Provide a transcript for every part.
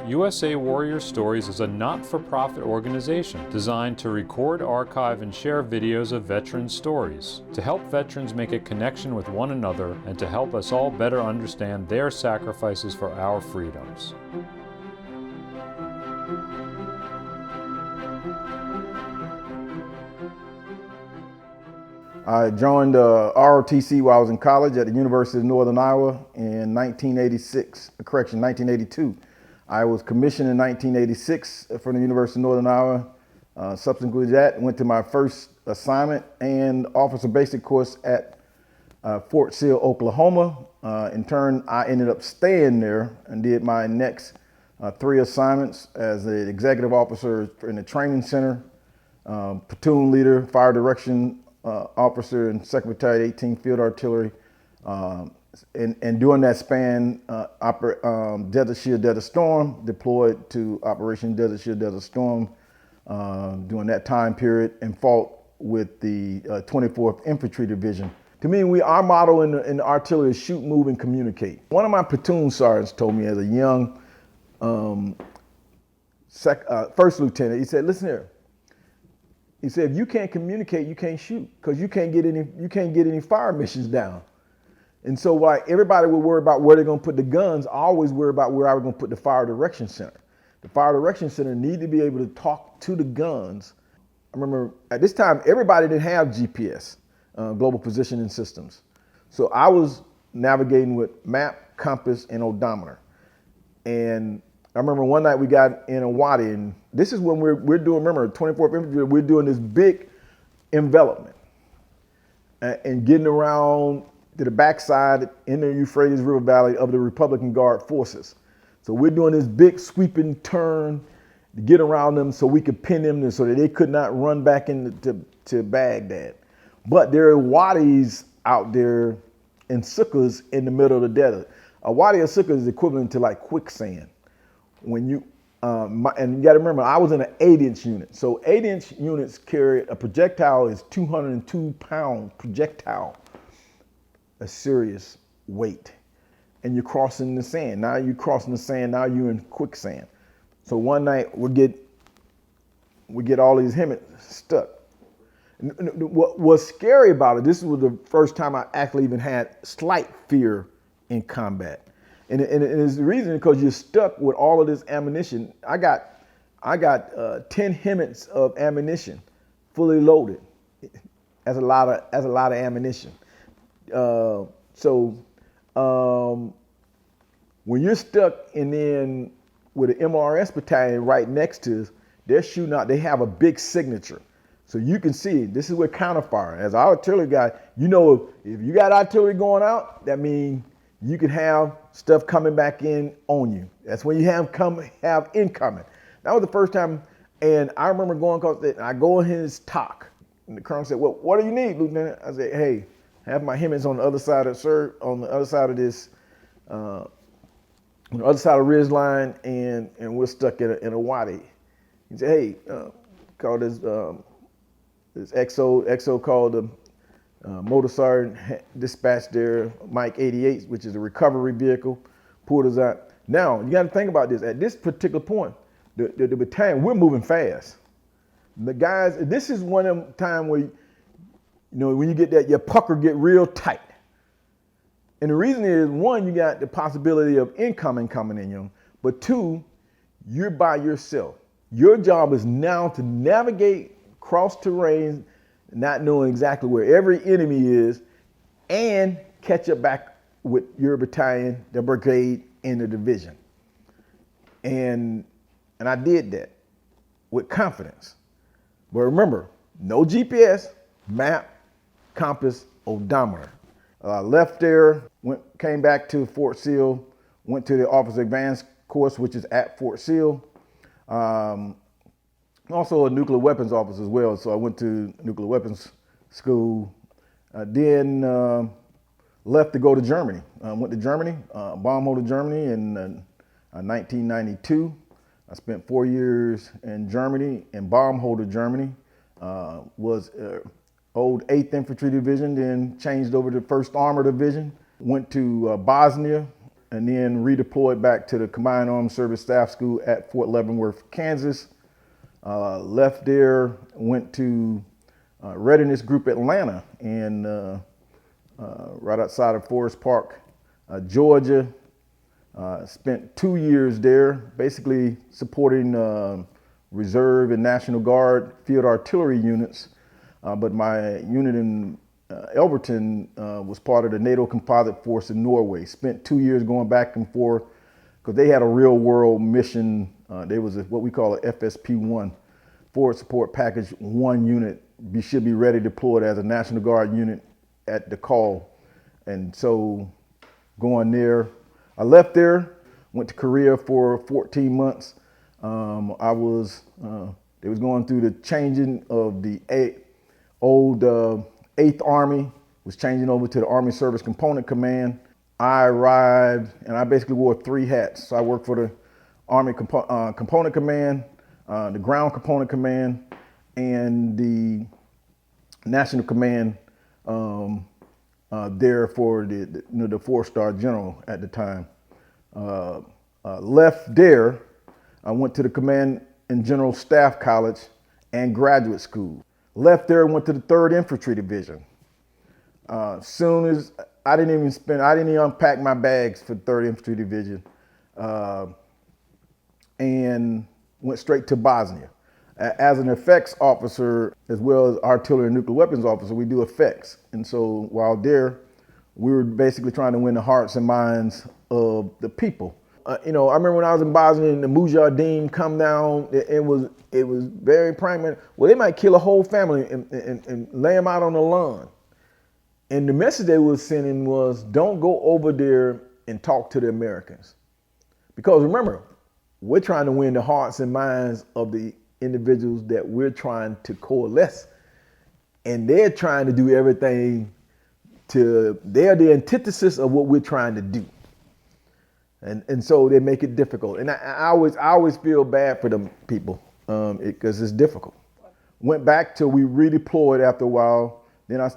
USA Warrior Stories is a not-for-profit organization designed to record, archive, and share videos of veteran stories, to help veterans make a connection with one another and to help us all better understand their sacrifices for our freedoms. I joined ROTC while I was in college at the University of Northern Iowa in 1982. I was commissioned in 1986 from the University of Northern Iowa. Subsequently to that, went to my first assignment and officer basic course at Fort Sill, Oklahoma. In turn, I ended up staying there and did my next 3 assignments as an executive officer in the training center, platoon leader, fire direction officer in 2nd Battalion, 18th Field Artillery, and during that span, Desert Shield, Desert Storm, deployed to Operation Desert Shield, Desert Storm during that time period, and fought with the 24th Infantry Division. To me, our motto in the artillery is shoot, move, and communicate. One of my platoon sergeants told me as a young first lieutenant, he said, listen here. He said, if you can't communicate, you can't shoot, because you can't get any fire missions down. And so while everybody would worry about where they're going to put the guns, I always worry about where I was going to put the fire direction center. The fire direction center needed to be able to talk to the guns. I remember at this time, everybody didn't have GPS, global positioning systems. So I was navigating with map, compass, and odometer. And I remember one night we got in a wadi, and this is when we're doing, remember, 24th Infantry, we're doing this big envelopment and getting around to the backside in the Euphrates River Valley of the Republican Guard forces. So we're doing this big sweeping turn to get around them so we could pin them so that they could not run back into Baghdad. But there are wadis out there and sukkahs in the middle of the desert. A wadi or sukkah is equivalent to like quicksand. When you, and you gotta remember, I was in an 8-inch unit. So 8-inch units carry, a projectile is 202-pound projectile, a serious weight. And you're crossing the sand. Now you're crossing the sand, now you're in quicksand. So one night we get all these helmets stuck. What was scary about it, this was the first time I actually even had slight fear in combat. And it's the reason because you're stuck with all of this ammunition. I got 10 helmets of ammunition, fully loaded. That's a lot of ammunition. When you're stuck and then with an MRS battalion right next to us, they're shooting out. They have a big signature, so you can see this is where counterfire. As an artillery guy, you know if you got artillery going out, that means you could have stuff coming back in on you. That's when you have incoming. That was the first time, and I remember going across that, and I go in his talk, and the colonel said, "Well, what do you need, Lieutenant?" I said, "Hey, have my helmets on the other side of on the other side of this, on the other side of the ridge line, and we're stuck in a wadi." He said, "Hey, call this XO called the motor sergeant dispatched their Mike 88, which is a recovery vehicle, pulled us out." Now you got to think about this. At this particular point, the battalion, we're moving fast. The guys, this is one of them times where, when you get that, your pucker get real tight. And the reason is, one, you got the possibility of incoming coming in you, but 2, you're by yourself. Your job is now to navigate cross terrain, not knowing exactly where every enemy is, and catch up back with your battalion, the brigade, and the division. And I did that with confidence. But remember, no GPS, map, compass, odometer. I left there, came back to Fort Sill, went to the Officer Advanced course, which is at Fort Sill. Also a nuclear weapons officer as well, so I went to nuclear weapons school. Then left to go to Germany. Went to Germany, bomb holder Germany in 1992. I spent 4 years in Germany, in bomb holder Germany. Was old 8th Infantry Division, then changed over to 1st Armored Division. Went to Bosnia, and then redeployed back to the Combined Armed Service Staff School at Fort Leavenworth, Kansas. Left there, went to Readiness Group Atlanta, and right outside of Forest Park, Georgia. Spent 2 years there, basically supporting Reserve and National Guard field artillery units. But my unit in Elberton was part of the NATO Composite Force in Norway. Spent 2 years going back and forth because they had a real world mission. There was what we call a FSP-1, Forward Support Package 1 unit. Should be ready deployed as a National Guard unit at the call. And so going there, I left there, went to Korea for 14 months. They was going through the changing of the old 8th Army, was changing over to the Army Service Component Command. I arrived and I basically wore 3 hats. So I worked for the Army Component Command, the Ground Component Command, and the National Command there for the 4-star general at the time. Left there, I went to the Command and General Staff College and graduate school. Left there, went to the 3rd Infantry Division. Soon as I didn't even unpack my bags for the 3rd Infantry Division, and went straight to Bosnia. As an effects officer, as well as artillery and nuclear weapons officer, we do effects. And so while there, we were basically trying to win the hearts and minds of the people. I remember when I was in Bosnia and the Mujahideen come down, it was very primary. Well, they might kill a whole family and lay them out on the lawn. And the message they were sending was, don't go over there and talk to the Americans. Because remember, we're trying to win the hearts and minds of the individuals that we're trying to coalesce. And they're trying to do everything they're the antithesis of what we're trying to do. And so they make it difficult. And I always feel bad for them people because it's difficult. Went back till we redeployed after a while. Then I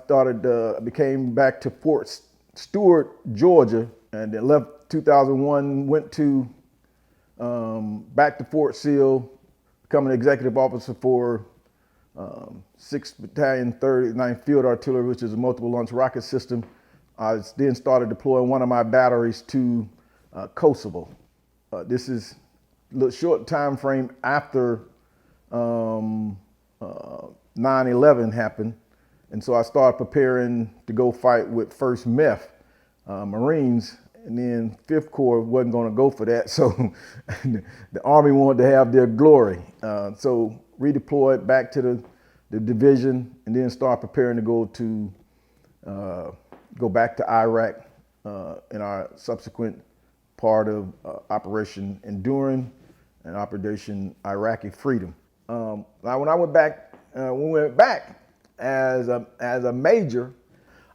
became back to Fort Stewart, Georgia, and then left 2001, went to back to Fort Sill, becoming an executive officer for 6th Battalion, 39th Field Artillery, which is a multiple launch rocket system. I then started deploying one of my batteries to Kosovo. This is a little short time frame after 9/11 happened. And so I started preparing to go fight with 1st MEF Marines, and then 5th Corps wasn't going to go for that. So the Army wanted to have their glory. So redeployed back to the division, and then start preparing to go back to Iraq in our subsequent part of Operation Enduring and Operation Iraqi Freedom. Now, when I went back, we went back as a major.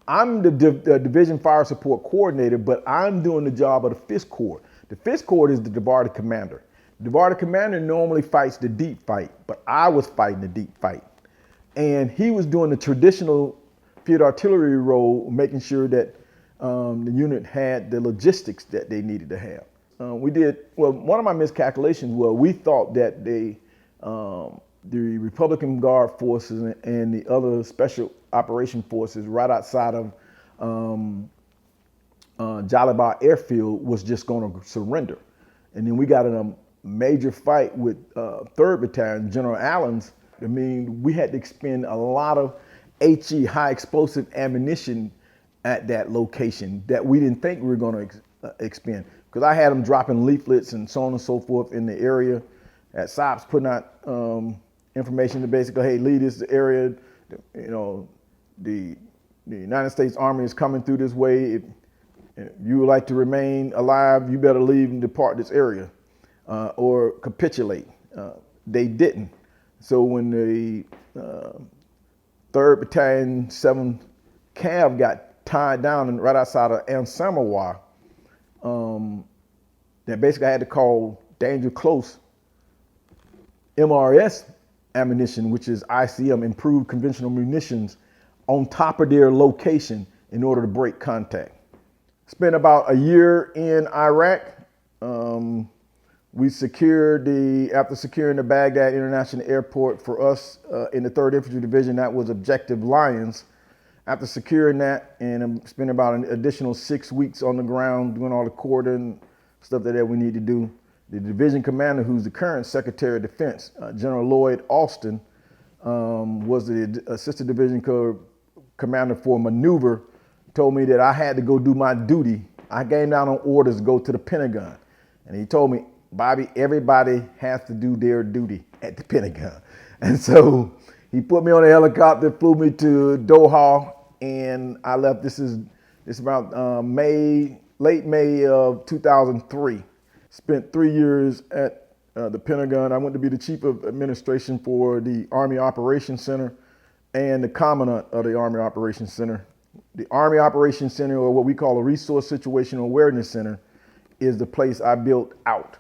I'm the Division Fire Support Coordinator, but I'm doing the job of the 5th Corps. The 5th Corps is the DVARTA commander. The DVARTA commander normally fights the deep fight, but I was fighting the deep fight. And he was doing the traditional field artillery role, making sure that the unit had the logistics that they needed to have. One of my miscalculations was we thought that the Republican Guard forces and the other special operation forces right outside of Jalabal Airfield was just going to surrender. And then we got in a major fight with 3rd Battalion, General Allen's. I mean, we had to expend a lot of HE, high explosive ammunition at that location that we didn't think we were going to expend. Because I had them dropping leaflets and so on and so forth in the area at SOPs, putting out information to basically, hey, leave this area. The United States Army is coming through this way. If you would like to remain alive, you better leave and depart this area or capitulate. They didn't. So when the 3rd Battalion, 7th Cav got tied down and right outside of Ansamawa, that basically I had to call danger close MRS ammunition, which is ICM, improved conventional munitions, on top of their location in order to break contact. Spent about a year in Iraq. We secured after securing the Baghdad International Airport for us in the 3rd Infantry Division, that was Objective Lions. After securing that, and spent about an additional 6 weeks on the ground doing all the coordinating stuff that we need to do. The division commander, who's the current Secretary of Defense, General Lloyd Austin, was the Assistant Division Commander for Maneuver, told me that I had to go do my duty. I came down on orders to go to the Pentagon. And he told me, Bobbie, everybody has to do their duty at the Pentagon. And so he put me on a helicopter, flew me to Doha, and I left. This is about late May of 2003. Spent 3 years at the Pentagon. I went to be the Chief of Administration for the Army Operations Center and the Commandant of the Army Operations Center. The Army Operations Center, or what we call a Resource Situational Awareness Center, is the place I built out.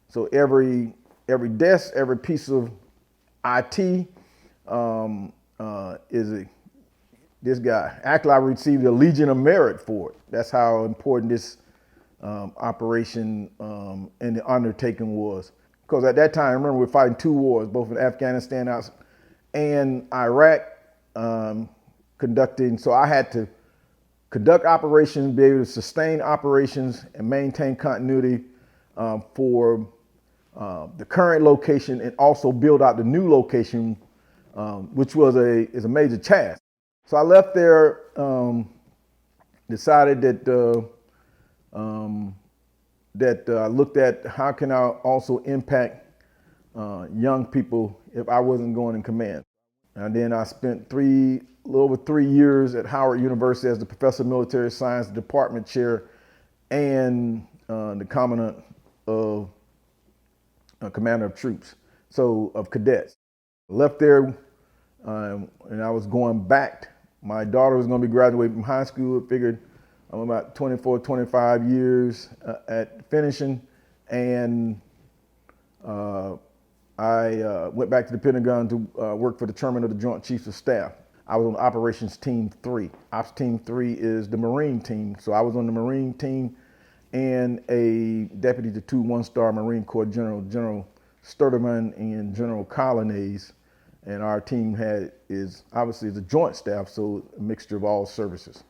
So every desk, every piece of IT this guy. Actually, I received a Legion of Merit for it. That's how important this operation and the undertaking was. Because at that time, remember, we were fighting 2 wars, both in Afghanistan and Iraq, conducting. So I had to conduct operations, be able to sustain operations and maintain continuity for the current location, and also build out the new location, which is a major task. So I left there, decided that I looked at how can I also impact young people if I wasn't going in command. And then I spent a little over 3 years at Howard University as the Professor of Military Science Department Chair and the Commandant of Commander of Troops, so of cadets. Left there and I was going back. My daughter was going to be graduating from high school. I figured I'm about 24, 25 years at finishing, and I went back to the Pentagon to work for the Chairman of the Joint Chiefs of Staff. I was on Operations Team 3. Ops Team 3 is the Marine team. So I was on the Marine team and a deputy to 2 one-star Marine Corps General Sturtevant and General Colonnades. And our team is obviously a joint staff, so a mixture of all services.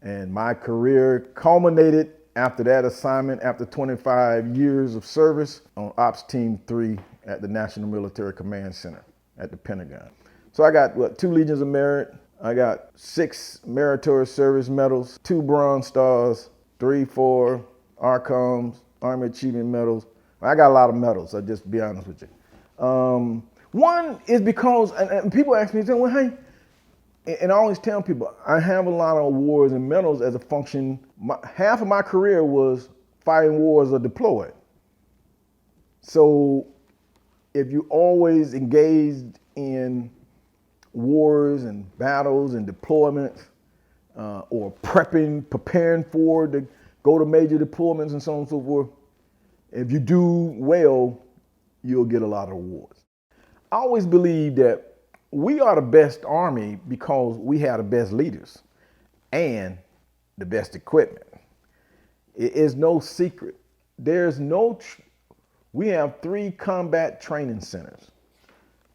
And my career culminated after that assignment, after 25 years of service, on Ops Team 3 at the National Military Command Center at the Pentagon. So I got 2 Legions of Merit, I got 6 Meritorious Service Medals, 2 Bronze Stars, 3, 4 ARCOMs, Army Achievement Medals. I got a lot of medals, I'll just be honest with you. One is because, and people ask me, well, hey, and I always tell people, I have a lot of awards and medals as a function. Half of my career was fighting wars or deployed. So if you always engaged in wars and battles and deployments, or preparing for to go to major deployments and so on and so forth, if you do well, you'll get a lot of awards. I always believe that we are the best Army because we have the best leaders and the best equipment. It is no secret. We have 3 combat training centers.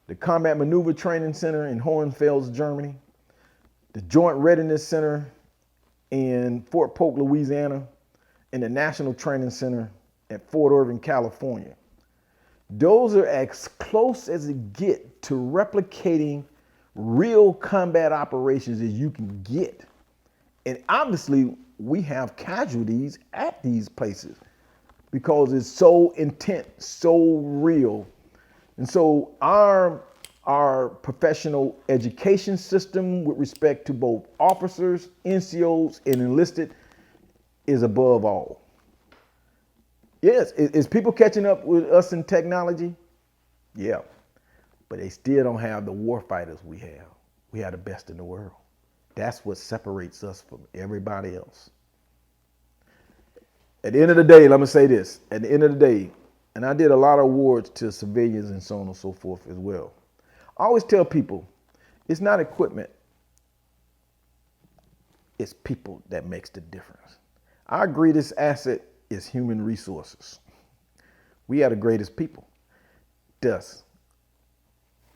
The Combat Maneuver Training Center in Hohenfels, Germany, the Joint Readiness Center in Fort Polk, Louisiana, and the National Training Center at Fort Irving, California. Those are as close as it gets to replicating real combat operations as you can get. And obviously, we have casualties at these places because it's so intense, so real. And so our professional education system with respect to both officers, NCOs, and enlisted is above all. Yes, is people catching up with us in technology? Yeah, but they still don't have the war fighters we have. We have the best in the world. That's what separates us from everybody else. At the end of the day, let me say this. At the end of the day, and I did a lot of awards to civilians and so on and so forth as well. I always tell people, it's not equipment, it's people that makes the difference. Our greatest asset is human resources. We are the greatest people. Thus,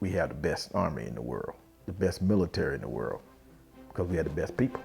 we have the best army in the world, the best military in the world, because we have the best people.